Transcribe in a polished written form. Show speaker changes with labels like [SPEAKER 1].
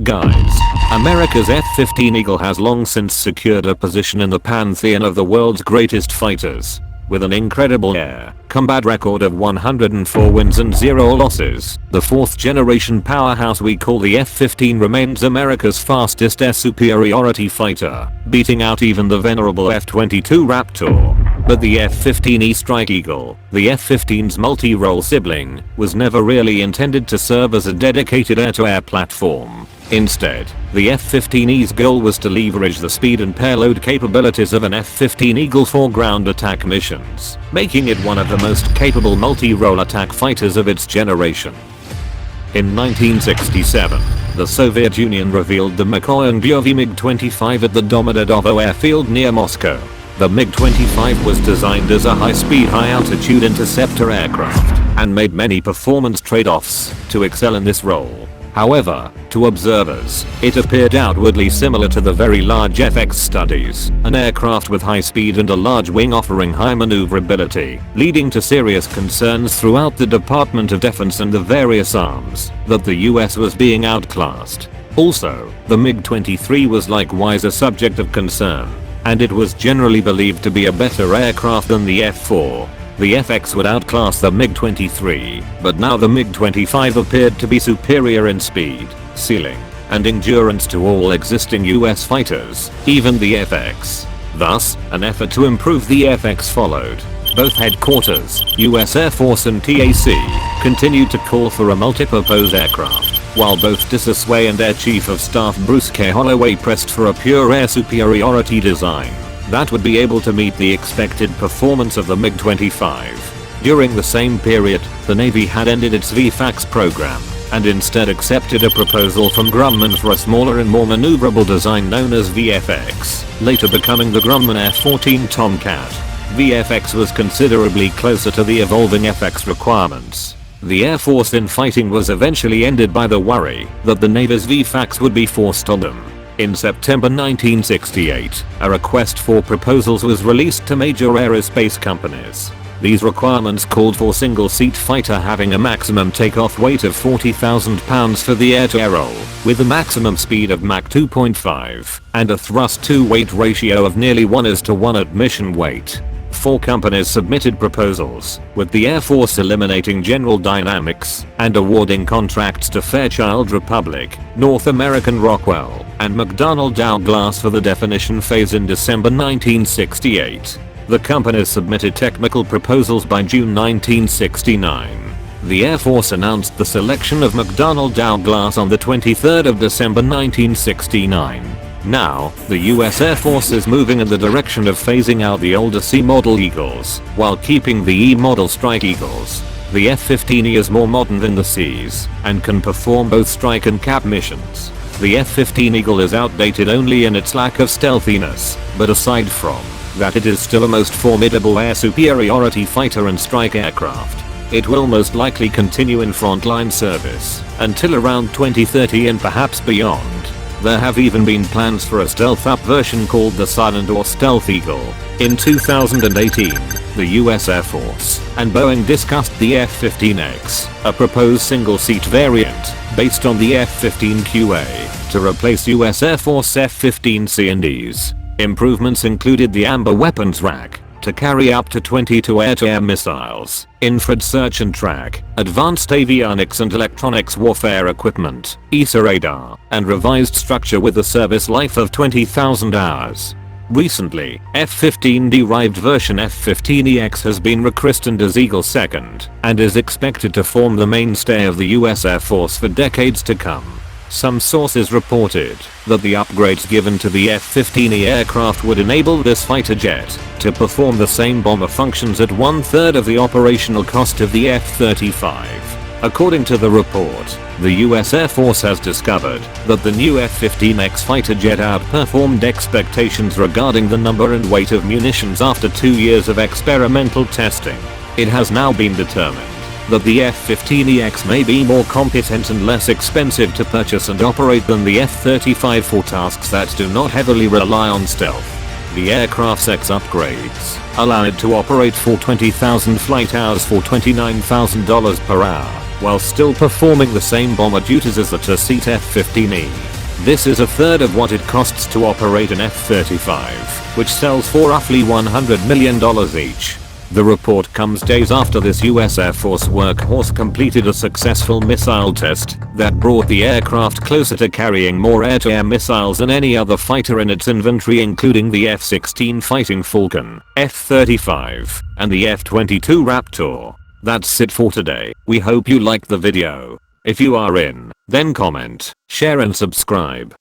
[SPEAKER 1] Guys, America's F-15 Eagle has long since secured a position in the pantheon of the world's greatest fighters. With an incredible air combat record of 104 wins and 0 losses, the 4th generation powerhouse we call the F-15 remains America's fastest air superiority fighter, beating out even the venerable F-22 Raptor. But the F-15E Strike Eagle, the F-15's multi-role sibling, was never really intended to serve as a dedicated air-to-air platform. Instead, the F-15E's goal was to leverage the speed and payload capabilities of an F-15 Eagle for ground attack missions, making it one of the most capable multi-role attack fighters of its generation. In 1967, the Soviet Union revealed the McDonnell MiG-25 at the Domodedovo airfield near Moscow. The MiG-25 was designed as a high-speed, high-altitude interceptor aircraft, and made many performance trade-offs to excel in this role. However, to observers, it appeared outwardly similar to the very large FX studies, an aircraft with high speed and a large wing offering high maneuverability, leading to serious concerns throughout the Department of Defense and the various arms that the US was being outclassed. Also, the MiG-23 was likewise a subject of concern, and it was generally believed to be a better aircraft than the F-4. The FX would outclass the MiG-23, but now the MiG-25 appeared to be superior in speed, ceiling, and endurance to all existing US fighters, even the FX. Thus, an effort to improve the FX followed. Both headquarters, US Air Force and TAC, continued to call for a multipurpose aircraft, while both Disasway and Air Chief of Staff Bruce K. Holloway pressed for a pure air superiority design that would be able to meet the expected performance of the MiG-25. During the same period, the Navy had ended its VFAX program, and instead accepted a proposal from Grumman for a smaller and more maneuverable design known as VFX, later becoming the Grumman F-14 TOMCAT. VFX was considerably closer to the evolving FX requirements. The Air Force in fighting was eventually ended by the worry that the Navy's VFAX would be forced on them. In September 1968, a request for proposals was released to major aerospace companies. These requirements called for single-seat fighter having a maximum takeoff weight of 40,000 pounds for the air-to-air role, with a maximum speed of Mach 2.5, and a thrust-to-weight ratio of nearly 1:1 at mission weight. 4 companies submitted proposals, with the Air Force eliminating General Dynamics and awarding contracts to Fairchild Republic, North American Rockwell, and McDonnell Douglas for the definition phase in December 1968. The companies submitted technical proposals by June 1969. The Air Force announced the selection of McDonnell Douglas on the 23rd of December 1969. Now, the US Air Force is moving in the direction of phasing out the older C-model Eagles, while keeping the E-model Strike Eagles. The F-15E is more modern than the Cs, and can perform both strike and cap missions. The F-15 Eagle is outdated only in its lack of stealthiness, but aside from that, it is still a most formidable air superiority fighter and strike aircraft. It will most likely continue in frontline service until around 2030 and perhaps beyond. There have even been plans for a stealth-up version called the Silent or Stealth Eagle. In 2018, the US Air Force and Boeing discussed the F-15X, a proposed single-seat variant based on the F-15QA, to replace US Air Force F-15C&Es. Improvements included the amber weapons rack to carry up to 22 air-to-air missiles, infrared search and track, advanced avionics and electronics warfare equipment, ESA radar, and revised structure with a service life of 20,000 hours. Recently, F-15-derived version F-15EX has been rechristened as Eagle II, and is expected to form the mainstay of the US Air Force for decades to come. Some sources reported that the upgrades given to the F-15E aircraft would enable this fighter jet to perform the same bomber functions at 1/3 of the operational cost of the F-35. According to the report, the US Air Force has discovered that the new F-15X fighter jet outperformed expectations regarding the number and weight of munitions after 2 years of experimental testing. It has now been determined that the F-15EX may be more competent and less expensive to purchase and operate than the F-35 for tasks that do not heavily rely on stealth. The aircraft's X upgrades allow it to operate for 20,000 flight hours for $29,000 per hour, while still performing the same bomber duties as the two-seat F-15E. This is a third of what it costs to operate an F-35, which sells for roughly $100 million each. The report comes days after this US Air Force workhorse completed a successful missile test that brought the aircraft closer to carrying more air-to-air missiles than any other fighter in its inventory, including the F-16 Fighting Falcon, F-35, and the F-22 Raptor. That's it for today. We hope you liked the video. If you are in, then comment, share and subscribe.